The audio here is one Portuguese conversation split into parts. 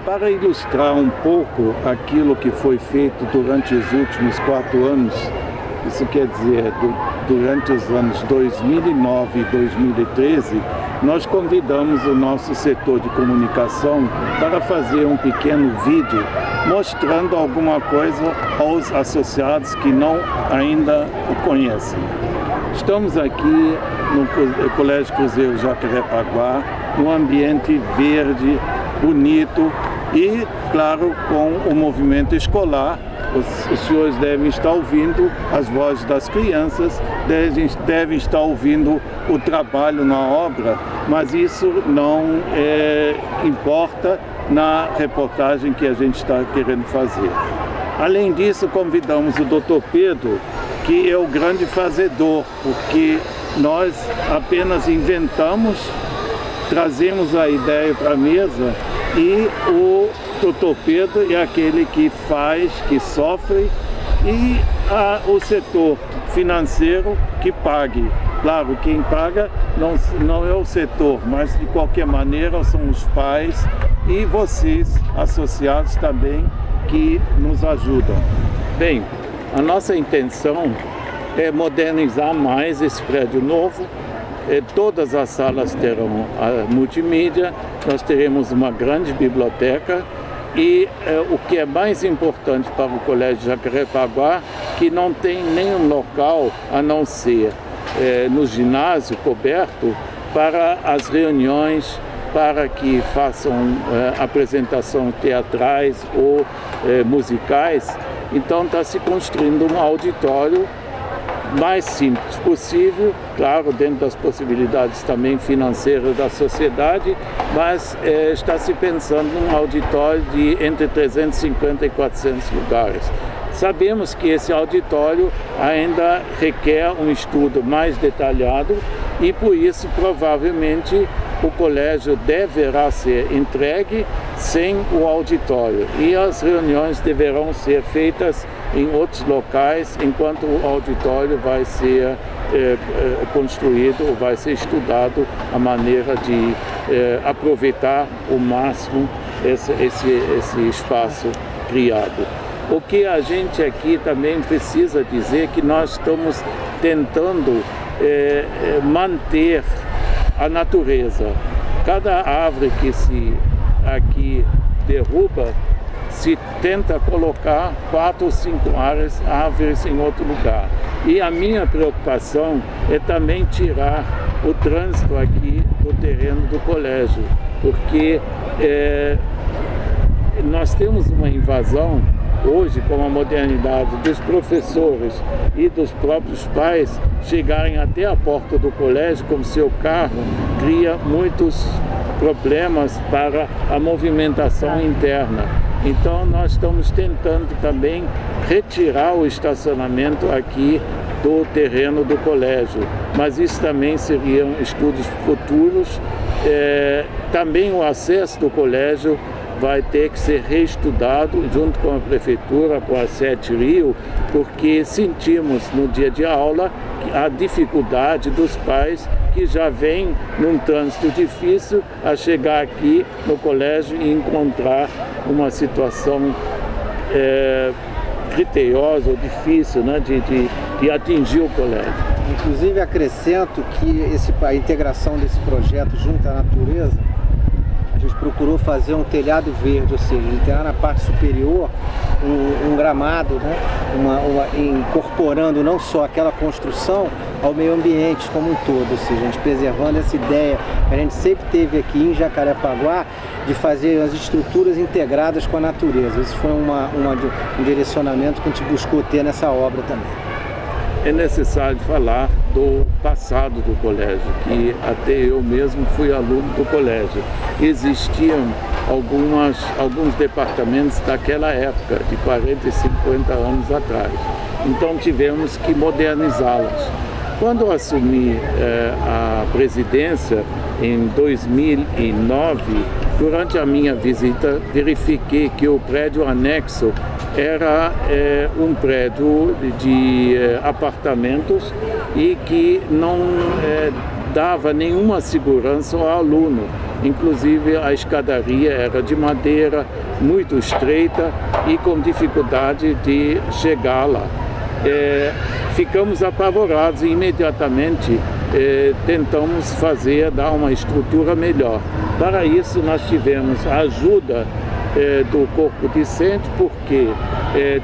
Para ilustrar um pouco aquilo que foi feito durante os últimos 4 anos, isso quer dizer, durante os anos 2009 e 2013, nós convidamos o nosso setor de comunicação para fazer um pequeno vídeo mostrando alguma coisa aos associados que não ainda o conhecem. Estamos aqui no Colégio Cruzeiro Jacarepaguá, num ambiente verde, bonito e, claro, com o movimento escolar. Os senhores devem estar ouvindo as vozes das crianças, devem estar ouvindo o trabalho na obra, mas isso não importa na reportagem que a gente está querendo fazer. Além disso, convidamos o Dr. Pedro, que é o grande fazedor, porque nós apenas inventamos, trazemos a ideia para a mesa e o Dr. Pedro é aquele que faz, que sofre, e o setor financeiro que pague. Claro, quem paga não é o setor, mas de qualquer maneira são os pais e vocês, associados também, que nos ajudam. Bem, a nossa intenção é modernizar mais esse prédio novo. Todas as salas terão a multimídia, nós teremos uma grande biblioteca e o que é mais importante para o Colégio Jacarepaguá, que não tem nenhum local a não ser no ginásio coberto para as reuniões, para que façam apresentações teatrais ou musicais. Então está se construindo um auditório mais simples possível, claro, dentro das possibilidades também financeiras da sociedade, mas está se pensando num auditório de entre 350 e 400 lugares. Sabemos que esse auditório ainda requer um estudo mais detalhado e, por isso, provavelmente, o colégio deverá ser entregue sem o auditório e as reuniões deverão ser feitas em outros locais, enquanto o auditório vai ser construído ou vai ser estudado a maneira de aproveitar o máximo esse espaço criado. O que a gente aqui também precisa dizer que nós estamos tentando manter a natureza. Cada árvore que se aqui derruba, se tenta colocar 4 ou 5 árvores em outro lugar. E a minha preocupação é também tirar o trânsito aqui do terreno do colégio, porque nós temos uma invasão hoje, com a modernidade dos professores e dos próprios pais chegarem até a porta do colégio com seu carro, cria muitos problemas para a movimentação interna. Então nós estamos tentando também retirar o estacionamento aqui do terreno do colégio, mas isso também seriam estudos futuros. Também o acesso do colégio vai ter que ser reestudado junto com a prefeitura, com a Sete Rio, porque sentimos no dia de aula a dificuldade dos pais que já vêm num trânsito difícil a chegar aqui no colégio e encontrar uma situação criteriosa ou difícil, né, de atingir o colégio. Inclusive acrescento que a integração desse projeto junto à natureza, a gente procurou fazer um telhado verde, ou seja, ter na parte superior um gramado, né? Incorporando não só aquela construção ao meio ambiente como um todo, ou seja, a gente preservando essa ideia que a gente sempre teve aqui em Jacarepaguá de fazer as estruturas integradas com a natureza. Isso foi um direcionamento que a gente buscou ter nessa obra também. É necessário falar do passado do colégio, que até eu mesmo fui aluno do colégio. Existiam alguns departamentos daquela época, de 40 e 50 anos atrás. Então tivemos que modernizá-los. Quando eu assumi a presidência em 2009, durante a minha visita, verifiquei que o prédio anexo era um prédio de apartamentos e que não dava nenhuma segurança ao aluno. Inclusive a escadaria era de madeira, muito estreita e com dificuldade de chegar lá. Ficamos apavorados e imediatamente tentamos dar uma estrutura melhor. Para isso nós tivemos a ajuda do corpo docente, porque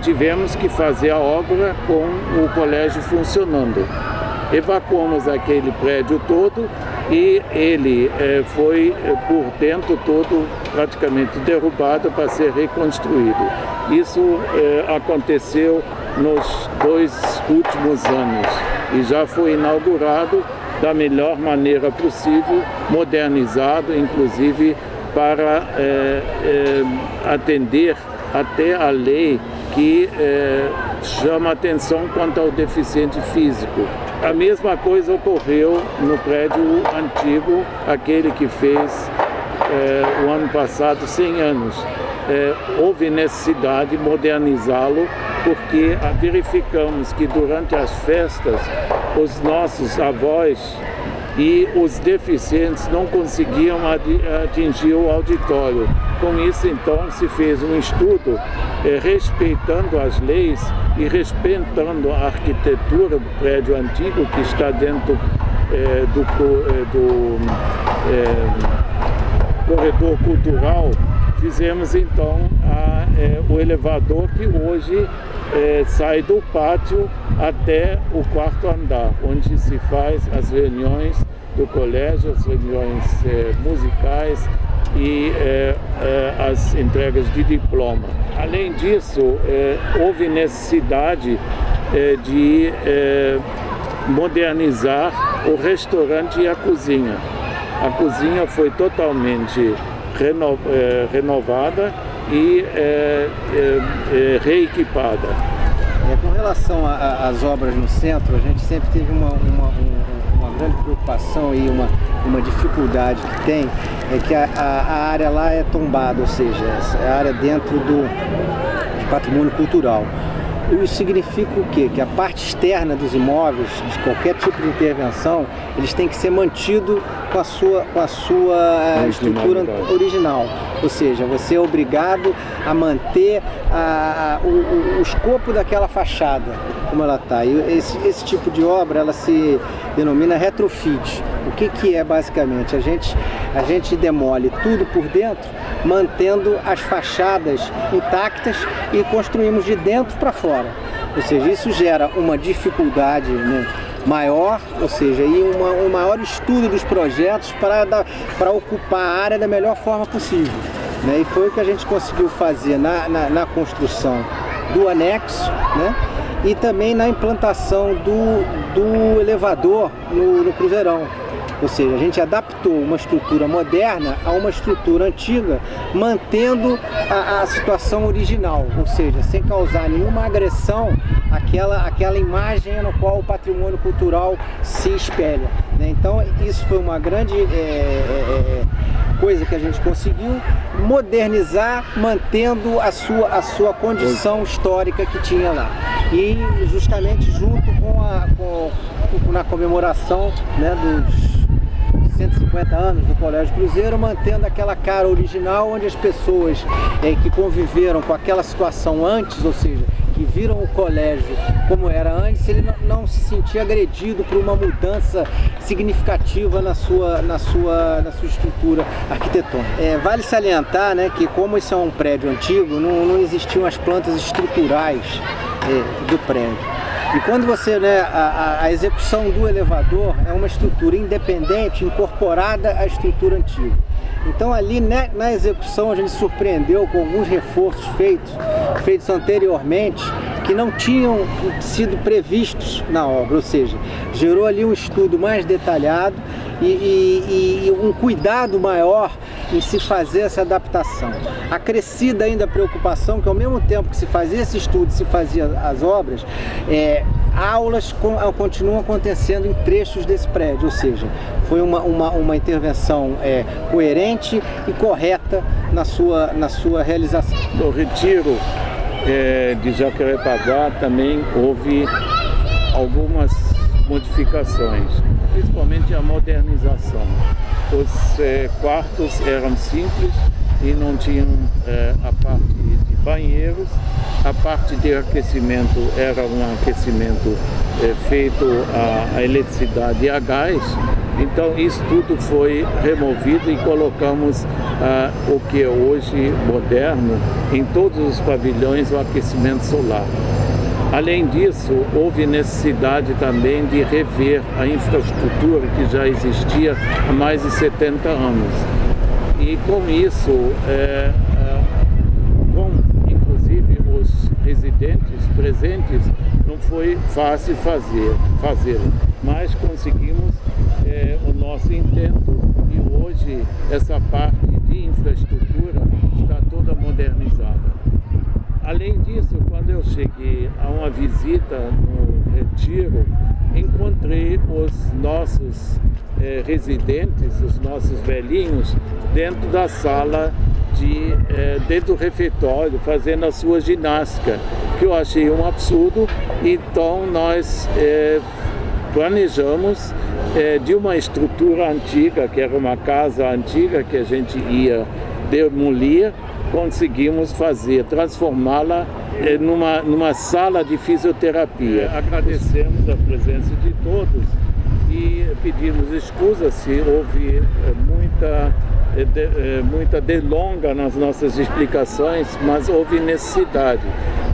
tivemos que fazer a obra com o colégio funcionando. Evacuamos aquele prédio todo e ele foi por dentro todo praticamente derrubado para ser reconstruído. Isso aconteceu nos 2 últimos anos e já foi inaugurado da melhor maneira possível, modernizado, inclusive para atender até a lei que chama atenção quanto ao deficiente físico. A mesma coisa ocorreu no prédio antigo, aquele que fez o ano passado 100 anos. Houve necessidade de modernizá-lo, porque verificamos que durante as festas os nossos avós e os deficientes não conseguiam atingir o auditório. Com isso, então, se fez um estudo respeitando as leis e respeitando a arquitetura do prédio antigo que está dentro do corredor cultural. Fizemos então o elevador que hoje sai do pátio até o 4º andar, onde se faz as reuniões do colégio, as reuniões musicais e as entregas de diploma. Além disso, houve necessidade de modernizar o restaurante e a cozinha. A cozinha foi totalmente renovada e reequipada. Com relação às obras no centro, a gente sempre teve uma grande preocupação e uma dificuldade que tem, é que a área lá é tombada, ou seja, é a área dentro do patrimônio cultural. Isso significa o quê? Que a parte externa dos imóveis, de qualquer tipo de intervenção, eles têm que ser mantidos com a sua estrutura original. Ou seja, você é obrigado a manter o escopo daquela fachada, como ela está. E esse tipo de obra, ela se denomina retrofit. O que é basicamente? A gente demole tudo por dentro, mantendo as fachadas intactas e construímos de dentro para fora. Ou seja, isso gera uma dificuldade, né, maior, ou seja, e um maior estudo dos projetos para ocupar a área da melhor forma possível. Né? E foi o que a gente conseguiu fazer na construção do anexo, né? E também na implantação do elevador no Cruzeirão. Ou seja, a gente adaptou uma estrutura moderna a uma estrutura antiga, mantendo a situação original, ou seja, sem causar nenhuma agressão àquela imagem no qual o patrimônio cultural se espelha. Né? Então, isso foi uma grande coisa que a gente conseguiu modernizar, mantendo a sua condição histórica que tinha lá. E justamente junto na comemoração, né, dos 150 anos do Colégio Cruzeiro, mantendo aquela cara original, onde as pessoas que conviveram com aquela situação antes, ou seja, que viram o colégio como era antes, ele não se sentia agredido por uma mudança significativa na sua estrutura arquitetônica. Vale salientar, né, que como isso é um prédio antigo, não existiam as plantas estruturais do prédio. E quando você, né, a execução do elevador é uma estrutura independente, incorporada à estrutura antiga. Então ali, né, na execução a gente surpreendeu com alguns reforços feitos anteriormente, que não tinham sido previstos na obra, ou seja, gerou ali um estudo mais detalhado e um cuidado maior em se fazer essa adaptação. Acrescida ainda a preocupação que ao mesmo tempo que se fazia esse estudo, se fazia as obras, aulas continuam acontecendo em trechos desse prédio, ou seja, foi uma intervenção coerente e correta na sua realização. No retiro de Jacarepaguá também houve algumas modificações, principalmente a modernização. Os quartos eram simples e não tinham a parte de banheiros. A parte de aquecimento era um aquecimento feito a eletricidade e a gás. Então isso tudo foi removido e colocamos o que é hoje moderno em todos os pavilhões, o aquecimento solar. Além disso, houve necessidade também de rever a infraestrutura que já existia há mais de 70 anos. E com isso, com inclusive os residentes presentes, não foi fácil fazê-lo, mas conseguimos o nosso intento e hoje essa parte de infraestrutura está toda modernizada. Além disso, quando eu cheguei a uma visita no Retiro, encontrei os nossos residentes, os nossos velhinhos, dentro da sala, dentro do refeitório, fazendo a sua ginástica, que eu achei um absurdo. Então nós planejamos de uma estrutura antiga, que era uma casa antiga que a gente ia demolir, conseguimos transformá-la numa sala de fisioterapia. Agradecemos a presença de todos e pedimos desculpa se houve muita delonga nas nossas explicações, mas houve necessidade.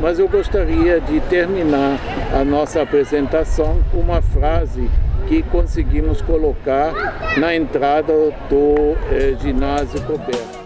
Mas eu gostaria de terminar a nossa apresentação com uma frase que conseguimos colocar na entrada do ginásio coberto.